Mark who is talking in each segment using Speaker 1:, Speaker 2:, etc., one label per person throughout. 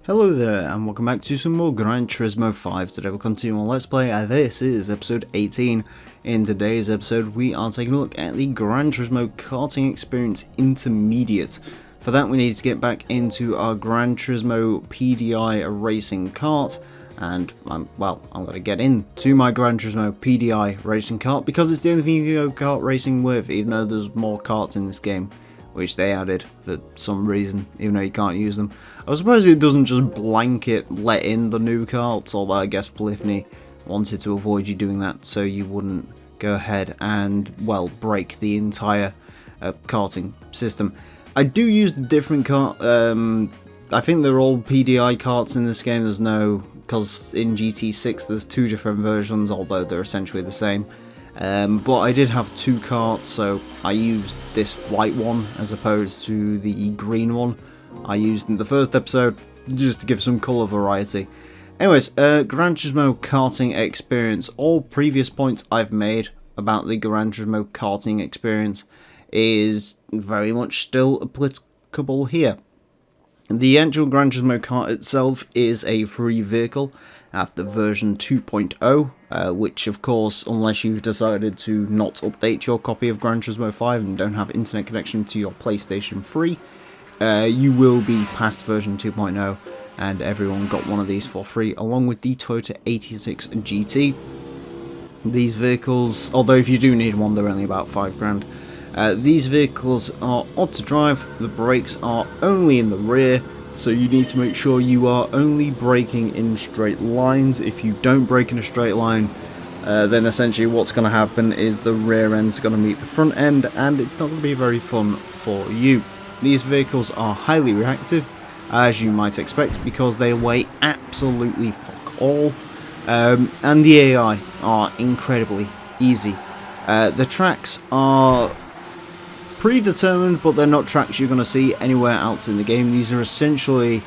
Speaker 1: Hello there, and welcome back to some more Gran Turismo 5. Today we'll continue on Let's Play, and this is episode 18. In today's episode, we are taking a look at the Gran Turismo Karting Experience Intermediate. For that, we need to get back into our Gran Turismo PDI racing kart, and I'm going to get into my Gran Turismo PDI racing kart, because it's the only thing you can go kart racing with, even though there's more karts in this game, which they added for some reason, even though you can't use them. I was surprised it doesn't just blanket let in the new karts, although I guess Polyphony wanted to avoid you doing that so you wouldn't go ahead and, well, break the entire karting system. I do use the different kart, I think they're all PDI karts in this game. There's no, because in GT6 there's two different versions, although they're essentially the same. But I did have two karts, so I used this white one as opposed to the green one I used in the first episode, just to give some colour variety. Anyways, Gran Turismo Karting Experience. All previous points I've made about the Gran Turismo Karting Experience is very much still applicable here. The actual Gran Turismo kart itself is a free vehicle after version 2.0, which of course, unless you've decided to not update your copy of Gran Turismo 5 and don't have internet connection to your PlayStation 3, you will be past version 2.0, and everyone got one of these for free, along with the Toyota 86 GT. These vehicles, although if you do need one, they're only about £5 grand. These vehicles are odd to drive, the brakes are only in the rear, so you need to make sure you are only braking in straight lines. If you don't brake in a straight line, then essentially what's going to happen is the rear end's going to meet the front end, and it's not going to be very fun for you. These vehicles are highly reactive, as you might expect, because they weigh absolutely fuck all, and the AI are incredibly easy. The tracks are predetermined, but they're not tracks you're going to see anywhere else in the game. These are essentially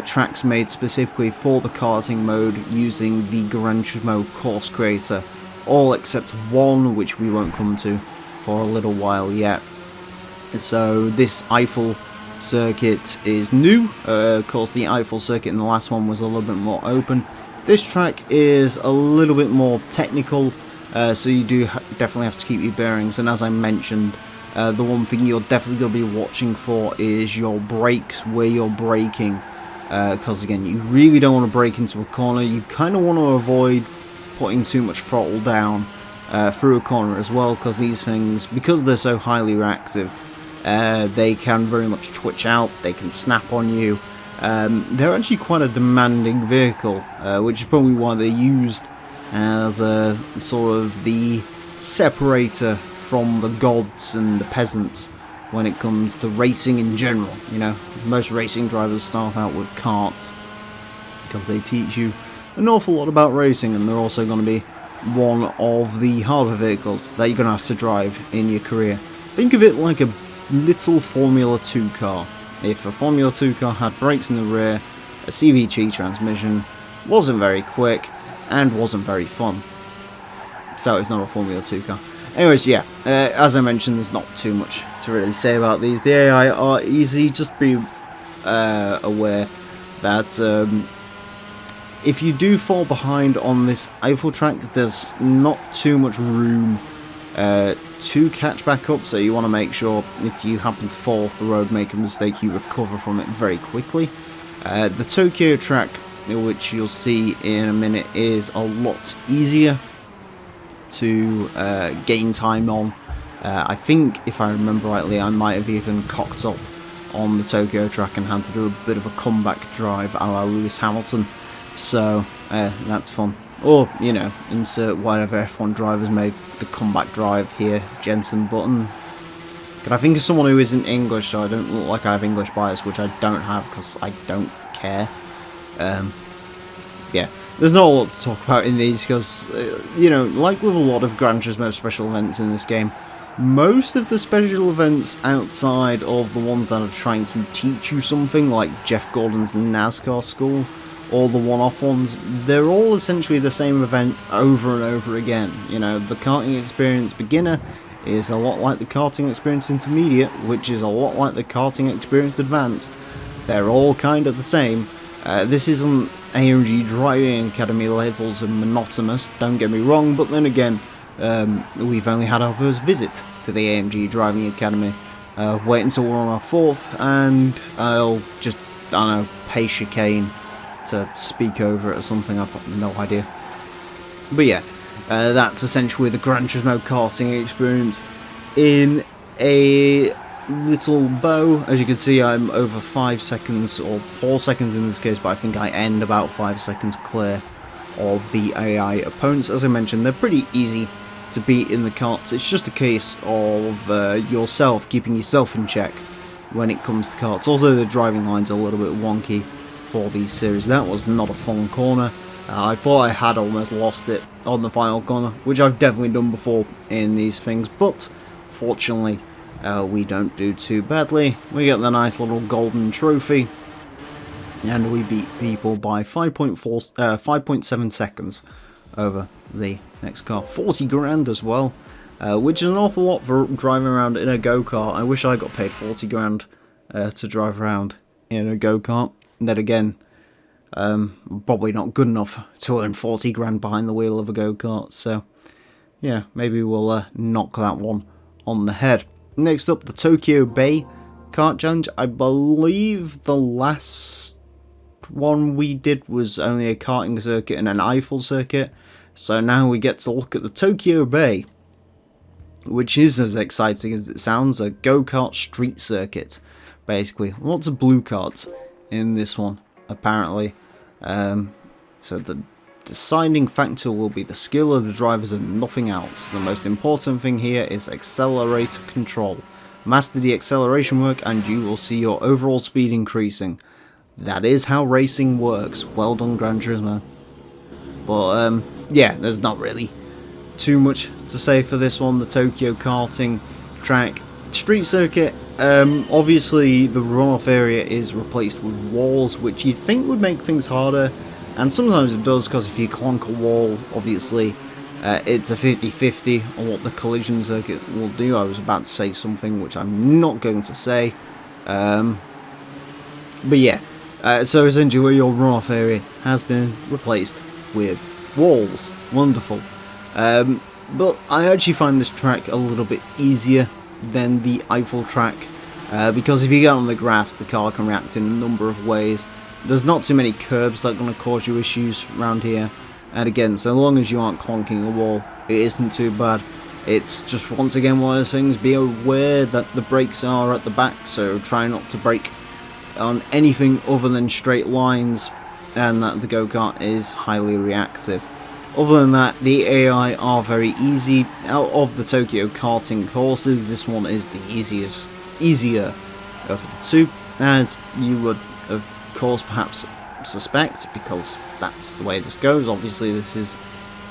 Speaker 1: tracks made specifically for the karting mode using the Gran Turismo course creator, all except one, which we won't come to for a little while yet. So this Eiffel circuit is new. Of course, the Eiffel circuit in the last one was a little bit more open. This track is a little bit more technical, so you do definitely have to keep your bearings, and as I mentioned, the one thing you're definitely going to be watching for is your brakes, where you're braking, because again, you really don't want to brake into a corner. You kind of want to avoid putting too much throttle down through a corner as well, because these things, because they're so highly reactive, they can very much twitch out, they can snap on you. They're actually quite a demanding vehicle, which is probably why they're used as a sort of the separator from the gods and the peasants when it comes to racing in general. You know, most racing drivers start out with karts because they teach you an awful lot about racing, and they're also going to be one of the harder vehicles that you're going to have to drive in your career. Think of it like a little Formula 2 car. If a Formula 2 car had brakes in the rear, a CVT transmission, wasn't very quick, and wasn't very fun. So it's not a Formula 2 car. Anyways, yeah, as I mentioned, there's not too much to really say about these. The AI are easy. Just be aware that if you do fall behind on this Eiffel track, there's not too much room to catch back up, so you want to make sure if you happen to fall off the road, make a mistake, you recover from it very quickly. The Tokyo track, which you'll see in a minute, is a lot easier to gain time on. I think, if I remember rightly, I might have even cocked up on the Tokyo track and had to do a bit of a comeback drive a la Lewis Hamilton, so that's fun. Or, you know, insert whatever F1 drivers made the comeback drive here, Jensen Button. Can I think of someone who isn't English, so I don't look like I have English bias, which I don't have because I don't care. Yeah, there's not a lot to talk about in these because, you know, like with a lot of Gran Turismo special events in this game, most of the special events outside of the ones that are trying to teach you something, like Jeff Gordon's NASCAR school, or the one-off ones, they're all essentially the same event over and over again. You know, the karting experience beginner is a lot like the karting experience intermediate, which is a lot like the karting experience advanced. They're all kind of the same, This isn't AMG Driving Academy levels of monotonous, don't get me wrong, but then again, we've only had our first visit to the AMG Driving Academy. Wait until we're on our 4th, and I'll just, I don't know, pay chicane to speak over it or something, I've got no idea. But yeah, that's essentially the Gran Turismo karting experience in a little bow. As you can see, I'm over 5 seconds, or 4 seconds in this case, but I think I end about 5 seconds clear of the AI opponents. As I mentioned, they're pretty easy to beat in the karts. It's just a case of yourself keeping yourself in check when it comes to karts. Also, the driving line's a little bit wonky for these series. That was not a fun corner. I thought I had almost lost it on the final corner, which I've definitely done before in these things, but fortunately we don't do too badly. We get the nice little golden trophy, and we beat people by 5.7 seconds over the next car. 40 grand as well, which is an awful lot for driving around in a go-kart. I wish I got paid 40 grand to drive around in a go-kart. Then again, probably not good enough to earn 40 grand behind the wheel of a go-kart, so yeah, maybe we'll knock that one on the head. Next up, the Tokyo Bay Kart Challenge. I believe the last one we did was only a karting circuit and an Eiffel circuit, so now we get to look at the Tokyo Bay, which is as exciting as it sounds, a go-kart street circuit, basically. Lots of blue karts in this one, apparently. So the deciding factor will be the skill of the drivers and nothing else. The most important thing here is accelerator control. Master the acceleration work and you will see your overall speed increasing. That is how racing works. Well done, Gran Turismo. But yeah, there's not really too much to say for this one. The Tokyo karting track street circuit. Obviously the runoff area is replaced with walls, which you'd think would make things harder, and sometimes it does, because if you clonk a wall, obviously it's a 50-50 on what the collision circuit will do. I was about to say something which I'm not going to say, but yeah, so essentially your runoff area has been replaced with walls. Wonderful. But I actually find this track a little bit easier than the Eiffel track, because if you get on the grass, the car can react in a number of ways. There's not too many curbs that are going to cause you issues around here, and again, so long as you aren't clonking a wall, it isn't too bad. It's just, once again, one of those things, be aware that the brakes are at the back, so try not to brake on anything other than straight lines, and that the go-kart is highly reactive. Other than that, the AI are very easy. Out of the Tokyo karting courses, this one is the easier of the two, as you would of course perhaps suspect, because that's the way this goes. Obviously this is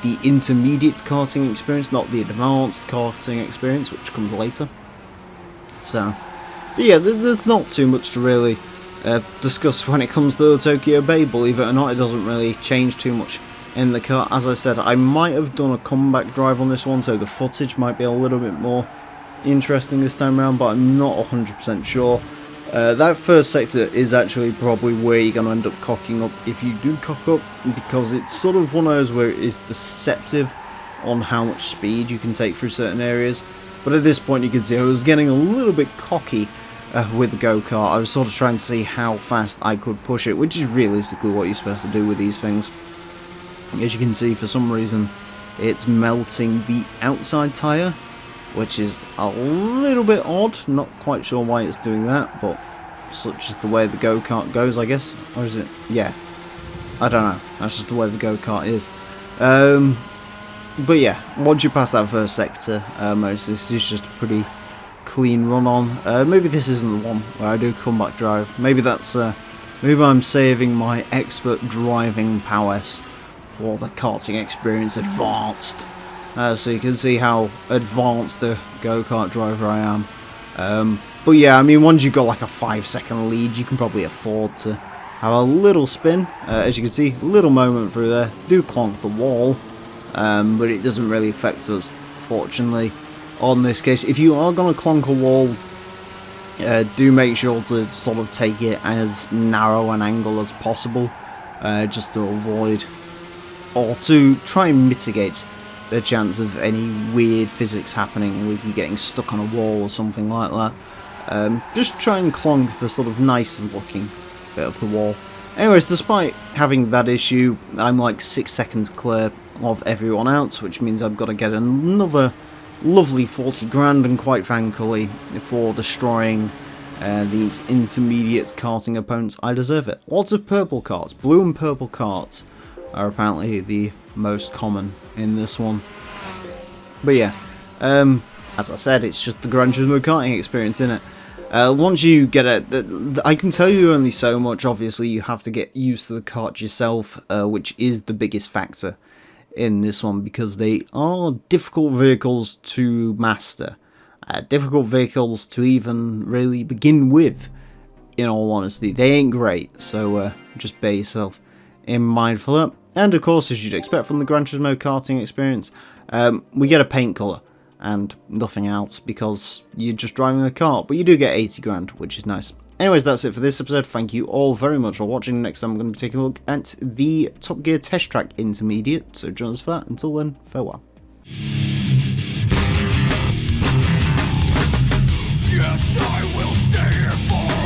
Speaker 1: the intermediate karting experience, not the advanced karting experience, which comes later. So, but yeah, there's not too much to really discuss when it comes to the Tokyo Bay. Believe it or not, it doesn't really change too much in the car. As I said, I might have done a comeback drive on this one, so the footage might be a little bit more interesting this time around, but I'm not 100% sure. That first sector is actually probably where you're going to end up cocking up if you do cock up, because it's sort of one of those where it is deceptive on how much speed you can take through certain areas. But at this point you can see I was getting a little bit cocky with the go-kart. I was sort of trying to see how fast I could push it, which is realistically what you're supposed to do with these things. As you can see, for some reason it's melting the outside tyre, which is a little bit odd. Not quite sure why it's doing that, but such is the way the go-kart goes, I guess. Or is it? Yeah, I don't know, that's just the way the go-kart is. But yeah, once you pass that first sector, most of this is just a pretty clean run on. Maybe this isn't the one where I do comeback drive. Maybe that's maybe I'm saving my expert driving prowess for the karting experience advanced. So you can see how advanced a go-kart driver I am. But yeah, I mean, once you've got like a 5-second lead, you can probably afford to have a little spin. As you can see, little moment through there. Do clonk the wall, but it doesn't really affect us, fortunately, on this case. If you are going to clonk a wall, Do make sure to sort of take it as narrow an angle as possible, just to avoid or to try and mitigate the chance of any weird physics happening with you getting stuck on a wall or something like that. Just try and clonk the sort of nicer looking bit of the wall. Anyways, despite having that issue, I'm like 6 seconds clear of everyone else, which means I've got to get another lovely 40 grand, and quite thankfully, for destroying these intermediate karting opponents, I deserve it. Lots of purple karts. Blue and purple karts are apparently the most common in this one. But yeah, as I said, it's just the Gran Turismo karting experience, innit? Once you get it, I can tell you only so much. Obviously, you have to get used to the kart yourself, which is the biggest factor in this one, because they are difficult vehicles to master. Difficult vehicles to even really begin with, in all honesty. They ain't great, so just bear yourself in mind for that. And of course, as you'd expect from the Gran Turismo karting experience, we get a paint colour and nothing else, because you're just driving a kart, but you do get 80 grand, which is nice. Anyways, that's it for this episode. Thank you all very much for watching. Next time I'm going to be taking a look at the Top Gear Test Track Intermediate, so join us for that. Until then, farewell.
Speaker 2: Yes, I will stay here for